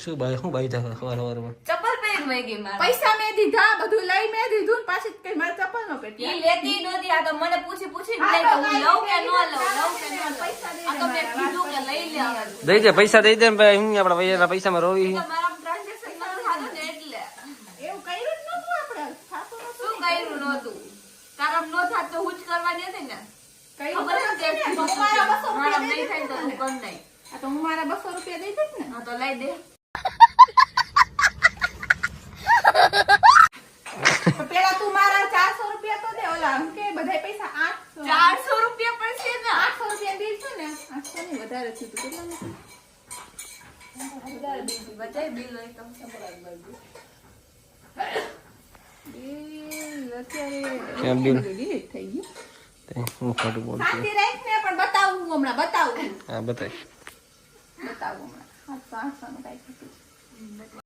શું ભાઈ હું ભાઈ થા સવારમાં ચપ્પલ પહેરીને વઈ ગઈ મારા. પૈસા મેં દીધા, બધું લઈ મેં દીધું ને પાછી કઈ મારે ચપ્પલ નો પેટી. ઈ લેતી નહોતી. આ તો મને પૂછીને લઈ તો હું લઉં કે ન લઉં, લઉં કે ન લઉં. આ તો મેં કીધું કે લઈ લે હવે. દઈ દે પૈસા દઈ દે ભાઈ હું આપડા પૈસા પૈસામાં રોવી તો મારા ટ્રાન્ઝેક્શન માં થાતું ને એટલે. એવું કર્યું જ નતું આપણે. થાતું નતું. શું કર્યું નહોતું? તારામ નો થાત તો હું જ કરવાની હતી ને. કર્યું ખબર નતું છે ને. કે હું મારા 200 મારામ રૂપિયા નહીં થાય તો તું દઈ કર નહીં. આ તો હું મારા 200 રૂપિયા દઈ દઈશ ને. હા તો લઈ દે. તો પેલા તું મારા 400 રૂપિયા તો દે. ઓલા હું કે બધાય પૈસા 800 400 રૂપિયા પડશે ને. 800 રૂપિયા બિલ છે ને. 800 ની વધારે છે તો કેટલા નથી? વધારે બિલ બચાય બિલ હોય તો બિલ અત્યારે ક્યાં બિલ? delete થઈ ગયું. હું ખોટું બોલું છું શાંતિ રાખ ને, પણ બતાવું હમણાં બતાવું હા બતાય હમણાં. 800 નું કાંઈ થતું.